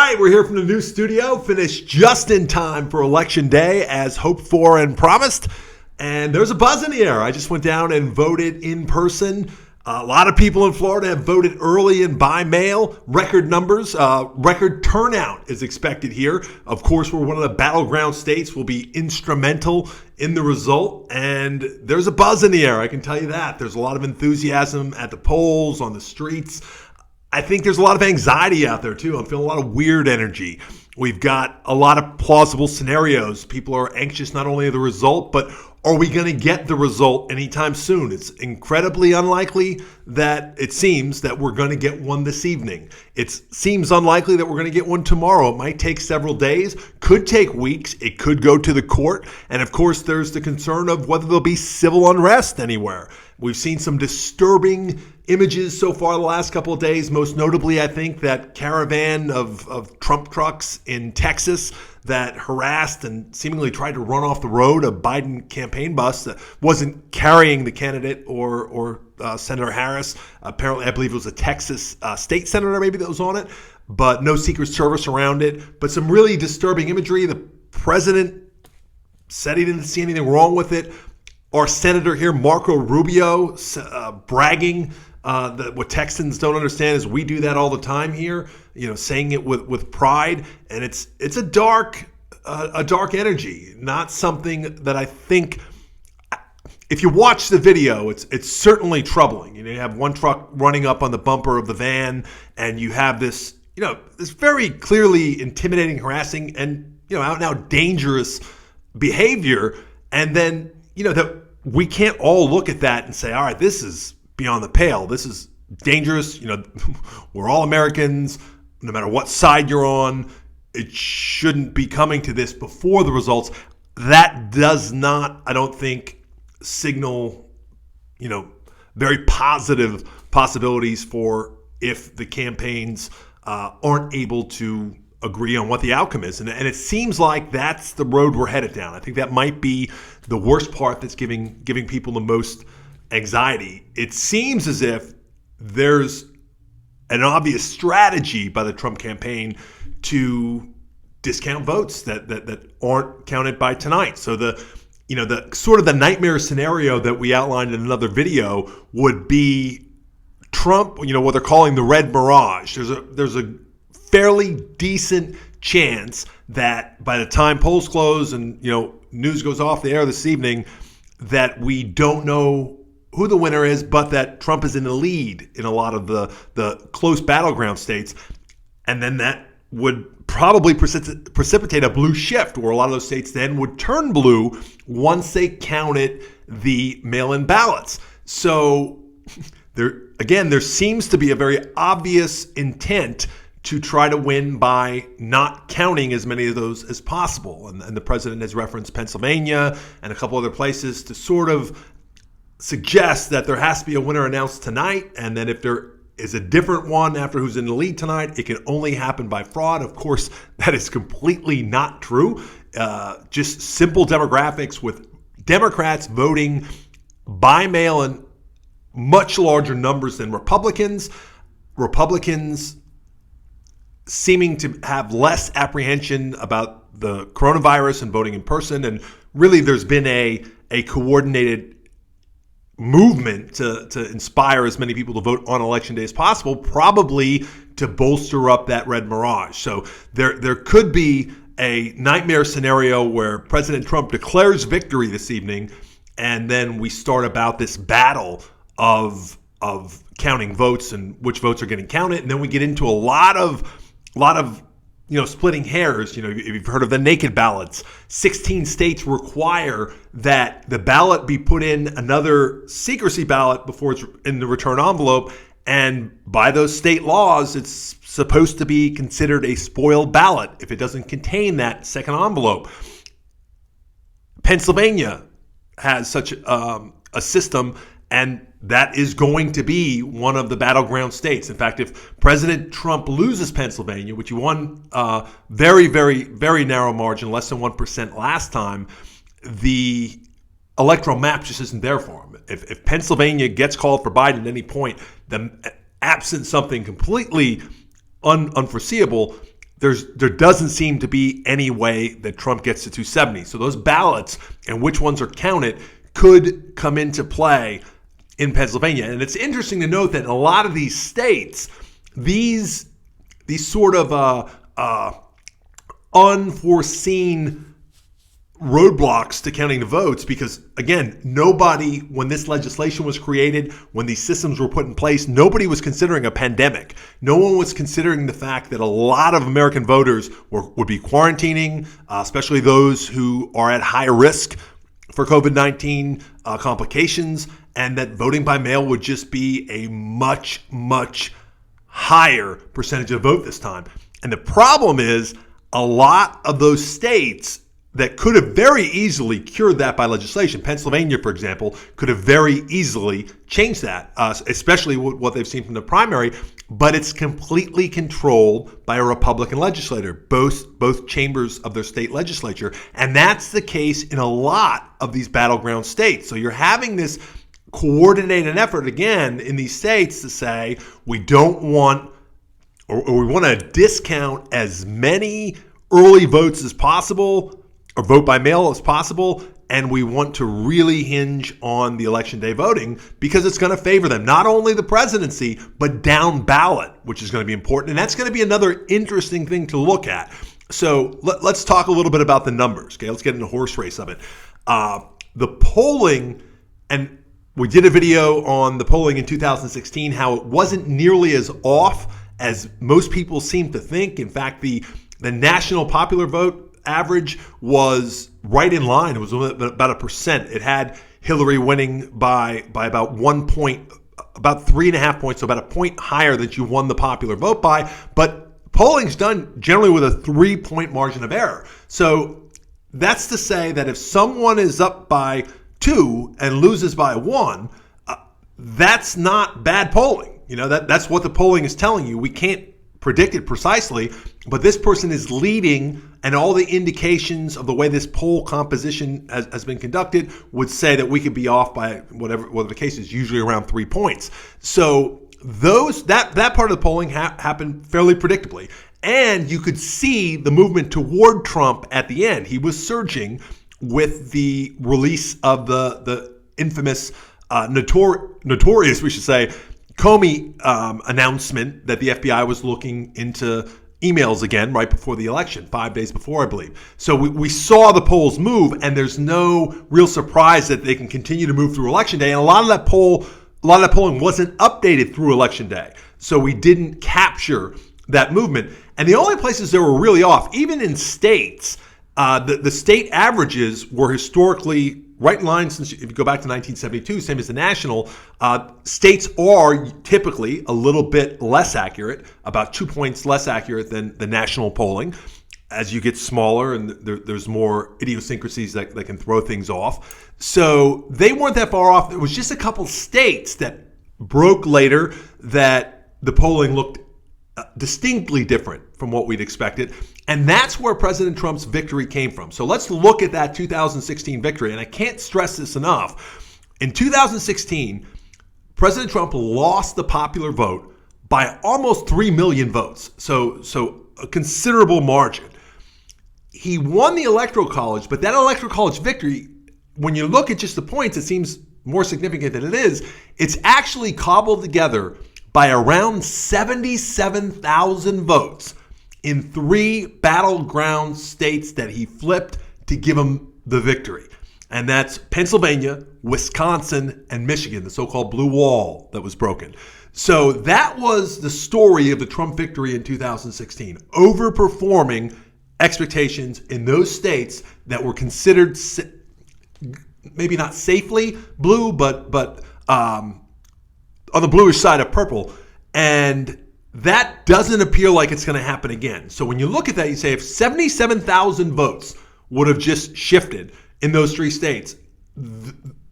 right, we're here from the new studio, finished just in time for Election Day as hoped for and promised. And there's a buzz in the air. I just went down and voted in person. A lot of people in Florida have voted early and by mail. Record numbers, record turnout is expected here. Of course, we're one of the battleground states. Will be instrumental in the result. And there's a buzz in the air, I can tell you that. There's a lot of enthusiasm at the polls, on the streets. I think there's a lot of anxiety out there, too. I'm feeling a lot of weird energy. We've got a lot of plausible scenarios. People are anxious not only of the result, but are we going to get the result anytime soon? It's incredibly unlikely that it seems that we're going to get one this evening. It seems unlikely that we're going to get one tomorrow. It might take several days, could take weeks. It could go to the court. And of course, there's the concern of whether there'll be civil unrest anywhere. We've seen some disturbing images so far the last couple of days. Most notably, I think that caravan of Trump trucks in Texas that harassed and seemingly tried to run off the road a Biden campaign bus that wasn't carrying the candidate or Senator Harris. Apparently, I believe it was a Texas state senator maybe that was on it, but no Secret Service around it. But some really disturbing imagery. The president said he didn't see anything wrong with it. Our senator here, Marco Rubio, bragging that what Texans don't understand is we do that all the time here, saying it with pride. And it's a dark energy, not something that I think, if you watch the video, it's certainly troubling. You have one truck running up on the bumper of the van, and you have this, this very clearly intimidating, harassing, and, out and out dangerous behavior. And then, that we can't all look at that and say, all right, this is beyond the pale. This is dangerous. We're all Americans, no matter what side you're on. It shouldn't be coming to this before the results. That does not, I don't think, signal, very positive possibilities for if the campaigns aren't able to agree on what the outcome is. And it seems like that's the road we're headed down. I think that might be the worst part that's giving people the most anxiety. It seems as if there's an obvious strategy by the Trump campaign to discount votes that aren't counted by tonight. So the sort of the nightmare scenario that we outlined in another video would be Trump, what they're calling the Red Mirage. There's a fairly decent chance that by the time polls close and news goes off the air this evening, that we don't know who the winner is, but that Trump is in the lead in a lot of the close battleground states. And then that would probably precipitate a blue shift where a lot of those states then would turn blue once they counted the mail-in ballots. So there seems to be a very obvious intent to try to win by not counting as many of those as possible. And the president has referenced Pennsylvania and a couple other places to sort of suggest that there has to be a winner announced tonight, and that if there is a different one after who's in the lead tonight, it can only happen by fraud. Of course, that is completely not true. Just simple demographics with Democrats voting by mail in much larger numbers than Republicans. Republicans seeming to have less apprehension about the coronavirus and voting in person. And really, there's been a coordinated movement to inspire as many people to vote on election day as possible, probably to bolster up that Red Mirage. So there could be a nightmare scenario where President Trump declares victory this evening, and then we start about this battle of counting votes and which votes are getting counted, and then we get into a lot of splitting hairs. If you've heard of the Naked Ballots, 16 states require that the ballot be put in another secrecy ballot before it's in the return envelope. And by those state laws, it's supposed to be considered a spoiled ballot if it doesn't contain that second envelope. Pennsylvania has such a system, and that is going to be one of the battleground states. In fact, if President Trump loses Pennsylvania, which he won very, very, very narrow margin, less than 1% last time, the electoral map just isn't there for him. If Pennsylvania gets called for Biden at any point, then absent something completely unforeseeable, there doesn't seem to be any way that Trump gets to 270. So those ballots and which ones are counted could come into play in Pennsylvania. And it's interesting to note that in a lot of these states, these sort of unforeseen roadblocks to counting the votes, because again, nobody, when this legislation was created, when these systems were put in place, nobody was considering a pandemic. No one was considering the fact that a lot of American voters would be quarantining, especially those who are at high risk for COVID-19 complications, and that voting by mail would just be a much, much higher percentage of vote this time. And the problem is a lot of those states that could have very easily cured that by legislation. Pennsylvania, for example, could have very easily changed that, especially what they've seen from the primary, but it's completely controlled by a Republican legislator, both chambers of their state legislature. And that's the case in a lot of these battleground states. So you're having this coordinated effort, again, in these states to say, we don't want, or we want to discount as many early votes as possible, or vote by mail as possible, and we want to really hinge on the election day voting because it's going to favor them, not only the presidency, but down ballot, which is going to be important. And that's going to be another interesting thing to look at. So let's talk a little bit about the numbers. Okay, let's get in the horse race of it. The polling, and we did a video on the polling in 2016, how it wasn't nearly as off as most people seem to think. In fact, the national popular vote average was right in line. It was about 1%. It had Hillary winning by about 1 point, about 3.5 points, so about a point higher than she won the popular vote by. But polling's done generally with a 3-point margin of error. So that's to say that if someone is up by 2 and loses by 1, that's not bad polling. You know, that's what the polling is telling you. We can't predict it precisely, but this person is leading, and all the indications of the way this poll composition has been conducted would say that we could be off by whatever the case is, usually around 3 points. So that part of the polling happened fairly predictably, and you could see the movement toward Trump at the end. He was surging with the release of the infamous, notorious, we should say, Comey announcement that the FBI was looking into emails again right before the election, 5 days before, I believe. So we saw the polls move, and there's no real surprise that they can continue to move through election day. And a lot of that polling wasn't updated through election day, so we didn't capture that movement. And the only places that were really off, even in states, the state averages were historically right in line. Since if you go back to 1972, same as the national, states are typically a little bit less accurate, about 2 points less accurate than the national polling. As you get smaller and there's more idiosyncrasies that can throw things off. So they weren't that far off. It was just a couple states that broke later that the polling looked distinctly different from what we'd expected. And that's where President Trump's victory came from. So let's look at that 2016 victory. And I can't stress this enough. In 2016, President Trump lost the popular vote by almost 3 million votes. So a considerable margin. He won the Electoral College, but that Electoral College victory, when you look at just the points, it seems more significant than it is. It's actually cobbled together by around 77,000 votes in 3 battleground states that he flipped to give him the victory. And that's Pennsylvania, Wisconsin, and Michigan, the so-called blue wall that was broken. So that was the story of the Trump victory in 2016, overperforming expectations in those states that were considered maybe not safely blue, but on the bluish side of purple. And that doesn't appear like it's going to happen again. So when you look at that, you say if 77,000 votes would have just shifted in those 3 states,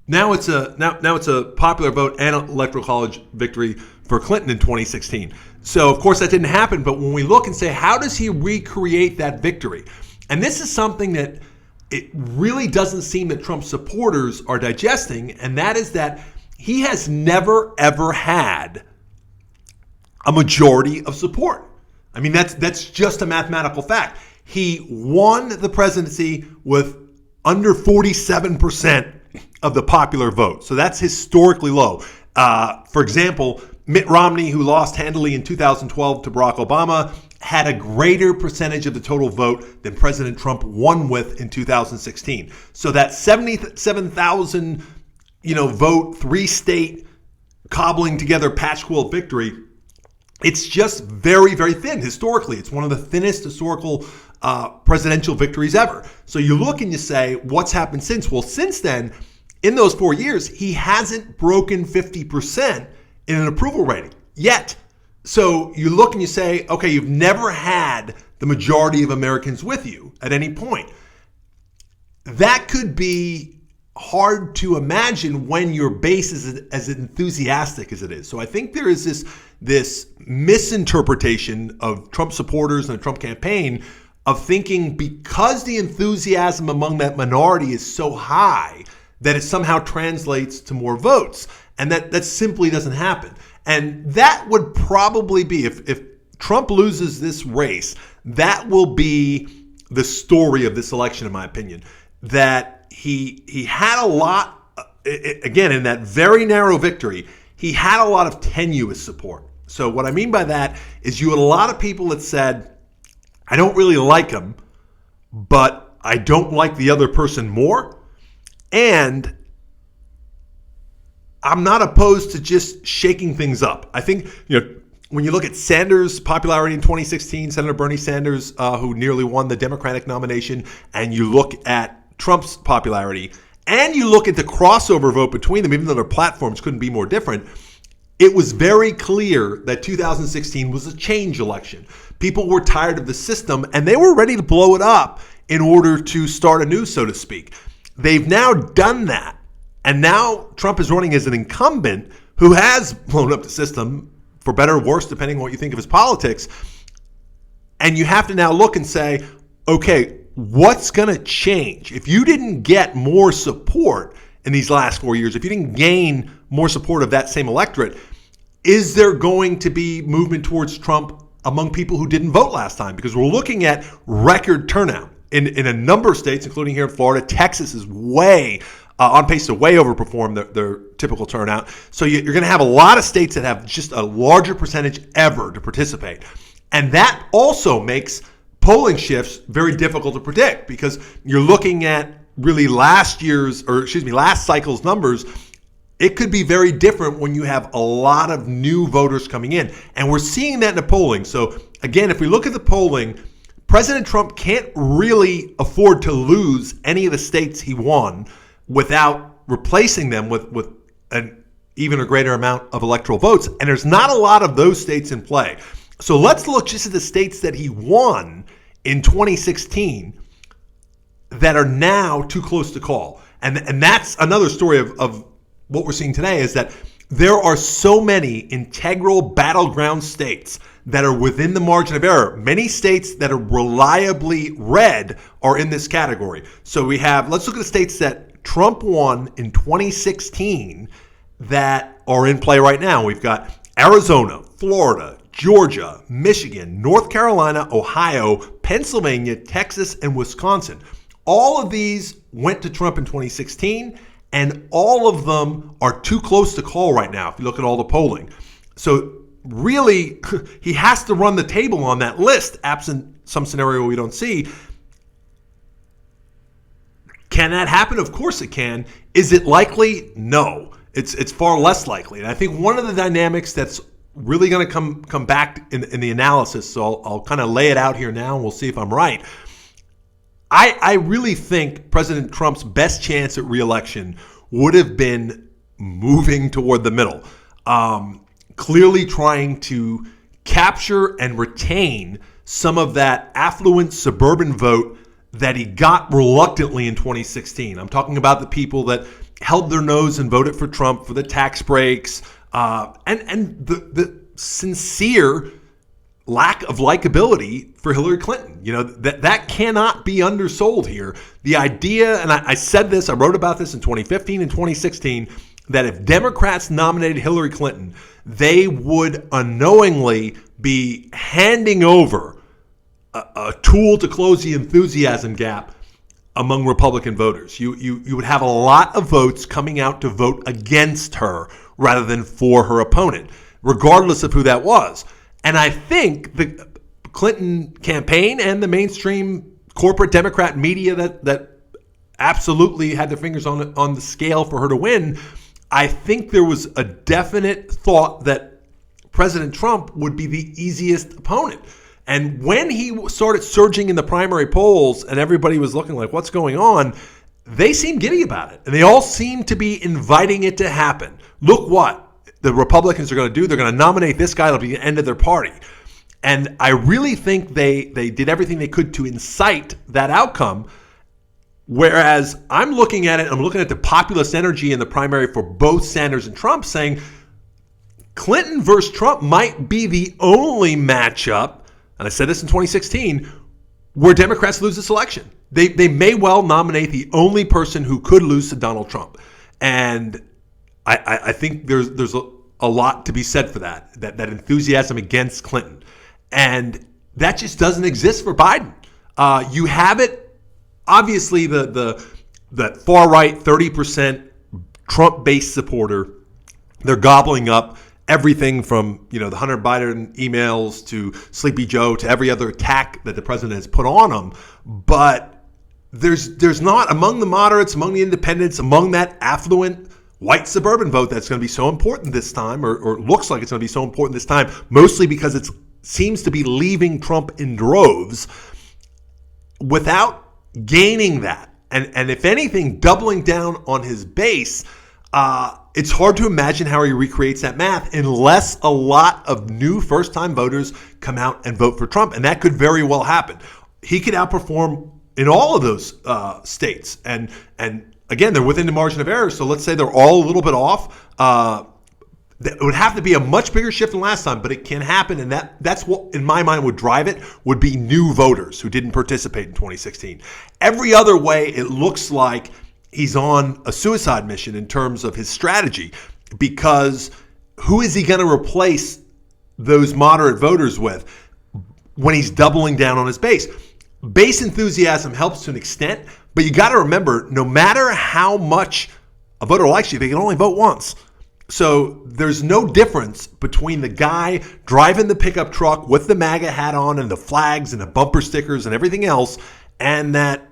now it's a popular vote and electoral college victory for Clinton in 2016. So of course that didn't happen. But when we look and say, how does he recreate that victory? And this is something that it really doesn't seem that Trump supporters are digesting, and that is that he has never, ever had a majority of support. I mean, that's just a mathematical fact. He won the presidency with under 47% of the popular vote. So that's historically low. For example, Mitt Romney, who lost handily in 2012 to Barack Obama, had a greater percentage of the total vote than President Trump won with in 2016. So that 77,000, vote, 3-state cobbling together patchwork victory, it's just very, very thin historically. It's one of the thinnest historical presidential victories ever. So you look and you say, what's happened since? Well, since then, in those 4 years, he hasn't broken 50% in an approval rating yet. So you look and you say, okay, you've never had the majority of Americans with you at any point. That could be hard to imagine when your base is as enthusiastic as it is. So I think there is this misinterpretation of Trump supporters and the Trump campaign of thinking because the enthusiasm among that minority is so high that it somehow translates to more votes. And that simply doesn't happen. And that would probably be, if Trump loses this race, that will be the story of this election, in my opinion. That he had a lot, again, in that very narrow victory, he had a lot of tenuous support. So what I mean by that is you had a lot of people that said, I don't really like him, but I don't like the other person more. And I'm not opposed to just shaking things up. I think, when you look at Sanders' popularity in 2016, Senator Bernie Sanders, who nearly won the Democratic nomination, and you look at Trump's popularity, and you look at the crossover vote between them, even though their platforms couldn't be more different, it was very clear that 2016 was a change election. People were tired of the system, and they were ready to blow it up in order to start anew, so to speak. They've now done that. And now Trump is running as an incumbent who has blown up the system, for better or worse, depending on what you think of his politics. And you have to now look and say, okay, what's going to change? If you didn't get more support in these last 4 years, if you didn't gain more support of that same electorate, is there going to be movement towards Trump among people who didn't vote last time? Because we're looking at record turnout in a number of states, including here in Florida. Texas is way on pace to way overperform their typical turnout. So you're going to have a lot of states that have just a larger percentage ever to participate. And that also makes polling shifts very difficult to predict because you're looking at really last cycle's numbers. It could be very different when you have a lot of new voters coming in. And we're seeing that in the polling. So again, if we look at the polling, President Trump can't really afford to lose any of the states he won without replacing them with an even a greater amount of electoral votes. And there's not a lot of those states in play. So let's look just at the states that he won in 2016 that are now too close to call. And that's another story of what we're seeing today is that there are so many integral battleground states that are within the margin of error. Many states that are reliably red are in this category. So let's look at the states that Trump won in 2016 that are in play right now. We've got Arizona, Florida, Georgia, Michigan, North Carolina, Ohio, Pennsylvania, Texas, and Wisconsin. All of these went to Trump in 2016, and all of them are too close to call right now if you look at all the polling. So really, he has to run the table on that list, absent some scenario we don't see. Can that happen? Of course it can. Is it likely? No. It's far less likely. And I think one of the dynamics that's really going to come back in the analysis, so I'll kind of lay it out here now and we'll see if I'm right. I really think President Trump's best chance at re-election would have been moving toward the middle. Clearly trying to capture and retain some of that affluent suburban vote that he got reluctantly in 2016. I'm talking about the people that held their nose and voted for Trump for the tax breaks and the sincere lack of likability for Hillary Clinton. That cannot be undersold here. The idea, and I said this, I wrote about this in 2015 and 2016, that if Democrats nominated Hillary Clinton, they would unknowingly be handing over a tool to close the enthusiasm gap among Republican voters. You would have a lot of votes coming out to vote against her rather than for her opponent, regardless of who that was. And I think the Clinton campaign and the mainstream corporate Democrat media that absolutely had their fingers on the scale for her to win, I think there was a definite thought that President Trump would be the easiest opponent. And when he started surging in the primary polls and everybody was looking like, what's going on? They seemed giddy about it. And they all seemed to be inviting it to happen. Look what the Republicans are going to do. They're going to nominate this guy. It'll be the end of their party. And I really think they did everything they could to incite that outcome. Whereas I'm looking at the populist energy in the primary for both Sanders and Trump, saying Clinton versus Trump might be the only matchup, and I said this in 2016, where Democrats lose this election. They may well nominate the only person who could lose to Donald Trump. And I think there's a lot to be said for that enthusiasm against Clinton. And that just doesn't exist for Biden. You have it, obviously, the far-right 30% Trump-based supporter, they're gobbling up everything from the Hunter Biden emails to Sleepy Joe to every other attack that the president has put on them. But there's not, among the moderates, among the independents, among that affluent white suburban vote that's going to be so important this time, or looks like it's going to be so important this time, mostly because it seems to be leaving Trump in droves, without gaining that. And if anything, doubling down on his base, it's hard to imagine how he recreates that math unless a lot of new first-time voters come out and vote for Trump. And that could very well happen. He could outperform in all of those states. And again, they're within the margin of error. So let's say they're all a little bit off. It would have to be a much bigger shift than last time, but it can happen. And that's what, in my mind, would drive it, would be new voters who didn't participate in 2016. Every other way, it looks like he's on a suicide mission in terms of his strategy, because who is he going to replace those moderate voters with when he's doubling down on his base? Base enthusiasm helps to an extent, but you got to remember, no matter how much a voter likes you, they can only vote once. So there's no difference between the guy driving the pickup truck with the MAGA hat on and the flags and the bumper stickers and everything else, and that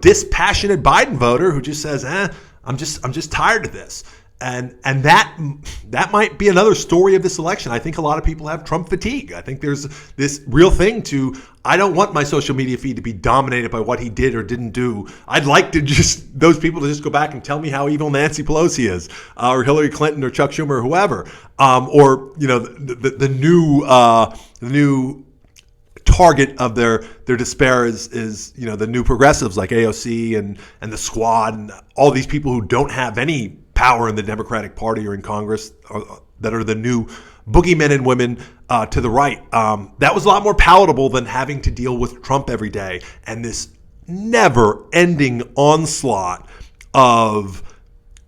dispassionate Biden voter who just says, I'm just tired of this. And that might be another story of this election. I think a lot of people have Trump fatigue. I think there's this real thing to, I don't want my social media feed to be dominated by what he did or didn't do. I'd like to those people to just go back and tell me how evil Nancy Pelosi is, or Hillary Clinton or Chuck Schumer or whoever, or the new target of their despair is the new progressives like AOC and the Squad and all these people who don't have any power in the Democratic Party or in Congress, that are the new boogeymen and women to the right. That was a lot more palatable than having to deal with Trump every day and this never-ending onslaught of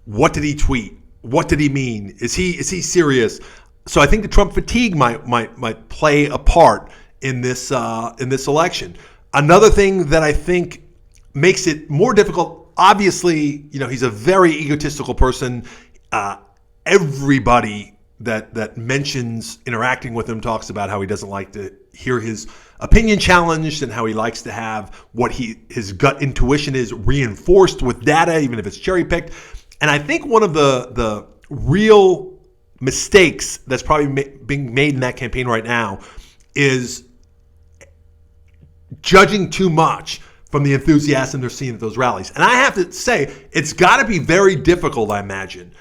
what did he tweet, what did he mean, is he serious? So I think the Trump fatigue might play a part in this election. Another thing that I think makes it more difficult, obviously, he's a very egotistical person. Everybody that mentions interacting with him talks about how he doesn't like to hear his opinion challenged and how he likes to have what his gut intuition is reinforced with data, even if it's cherry picked. And I think one of the real mistakes that's probably being made in that campaign right now is judging too much from the enthusiasm they're seeing at those rallies. And I have to say, it's got to be very difficult, I imagine,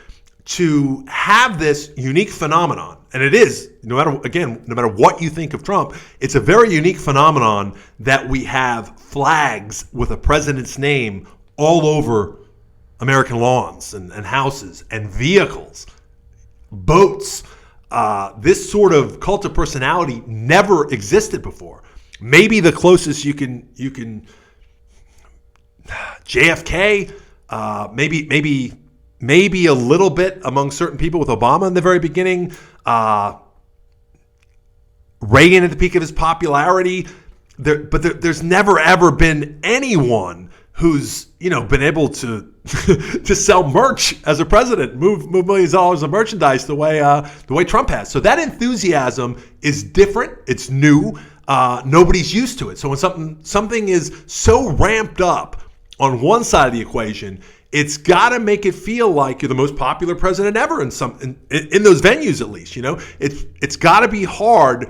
to have this unique phenomenon. And it is, no matter what you think of Trump, it's a very unique phenomenon that we have flags with a president's name all over American lawns and houses and vehicles, boats. This sort of cult of personality never existed before. Maybe the closest you can JFK, maybe maybe a little bit among certain people with Obama in the very beginning. Reagan at the peak of his popularity. There's never ever been anyone who's been able to to sell merch as a president, move millions of dollars of merchandise the way Trump has. So that enthusiasm is different. It's new. Nobody's used to it. So when something is so ramped up on one side of the equation, it's got to make it feel like you're the most popular president ever in those venues, at least. It's got to be hard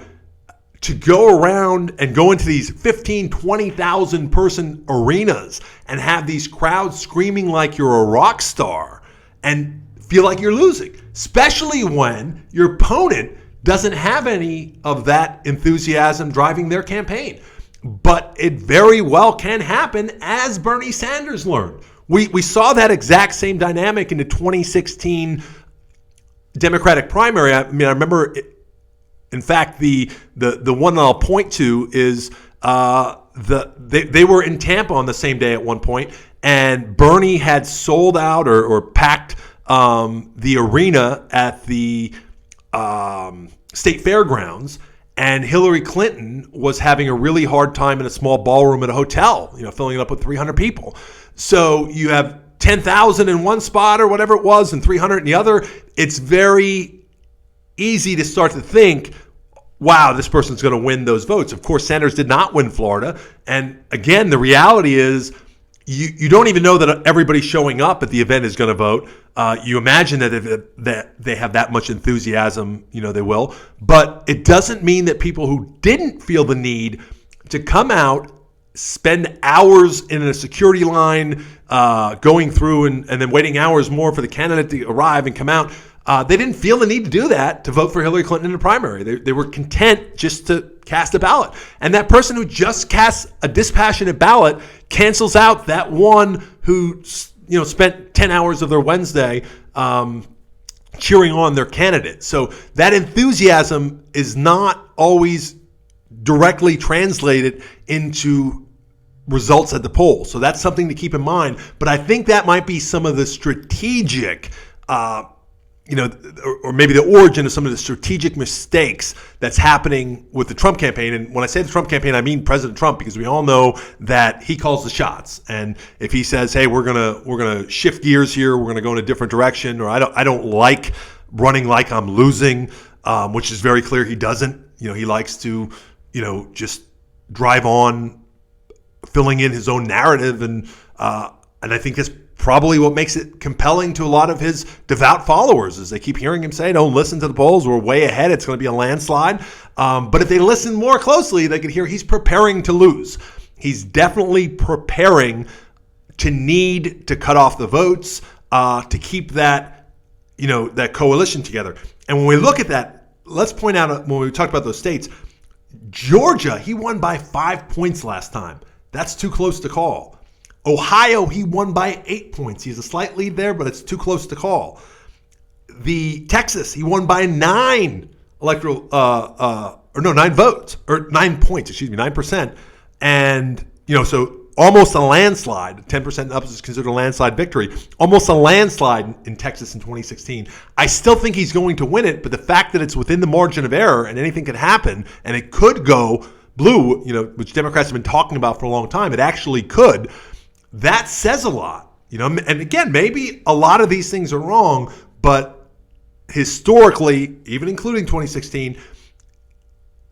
to go around and go into these 15, 20,000 person arenas and have these crowds screaming like you're a rock star and feel like you're losing, especially when your opponent doesn't have any of that enthusiasm driving their campaign. But it very well can happen, as Bernie Sanders learned. We saw that exact same dynamic in the 2016 Democratic primary. I remember, in fact, the one that I'll point to is they were in Tampa on the same day at one point, and Bernie had sold out or packed the arena at the state fairgrounds, and Hillary Clinton was having a really hard time in a small ballroom at a hotel, filling it up with 300 people. So you have 10,000 in one spot or whatever it was and 300 in the other. It's very easy to start to think, wow, this person's going to win those votes. Of course, Sanders did not win Florida. And again, the reality is you don't even know that everybody showing up at the event is going to vote. You imagine that they have that much enthusiasm, they will. But it doesn't mean that people who didn't feel the need to come out, spend hours in a security line, going through and then waiting hours more for the candidate to arrive and come out, they didn't feel the need to do that to vote for Hillary Clinton in the primary. They were content just to cast a ballot. And that person who just casts a dispassionate ballot cancels out that one who spent 10 hours of their Wednesday cheering on their candidate. So that enthusiasm is not always directly translated into results at the polls. So that's something to keep in mind. But I think that might be some of the strategic or maybe the origin of some of the strategic mistakes that's happening with the Trump campaign. And when I say the Trump campaign, I mean President Trump, because we all know that he calls the shots. And if he says, "Hey, we're gonna shift gears here, we're gonna go in a different direction," or I don't like running like I'm losing, which is very clear he doesn't. He likes to just drive on, filling in his own narrative, and I think that's probably what makes it compelling to a lot of his devout followers, is they keep hearing him say, "Don't listen to the polls. We're way ahead. It's going to be a landslide." But if they listen more closely, they could hear he's preparing to lose. He's definitely preparing to need to cut off the votes to keep that coalition together. And when we look at that, let's point out, when we talked about those states, Georgia, he won by 5 points last time. That's too close to call. Ohio, he won by 8 points. He has a slight lead there, but it's too close to call. Texas, he won by 9 votes, or 9 points, 9%. And, so almost a landslide. 10% up is considered a landslide victory. Almost a landslide in Texas in 2016. I still think he's going to win it, but the fact that it's within the margin of error and anything could happen, and it could go blue, which Democrats have been talking about for a long time, it actually could. That says a lot, and again, maybe a lot of these things are wrong, but historically, even including 2016,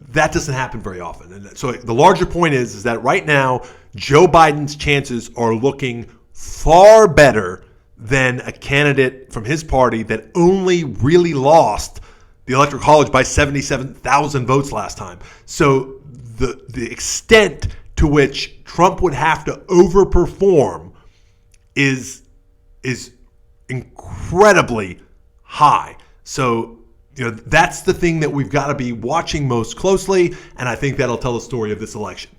that doesn't happen very often. And so the larger point is that right now, Joe Biden's chances are looking far better than a candidate from his party that only really lost the Electoral College by 77,000 votes last time. So the extent to which Trump would have to overperform is incredibly high. So, that's the thing that we've got to be watching most closely, and I think that'll tell the story of this election.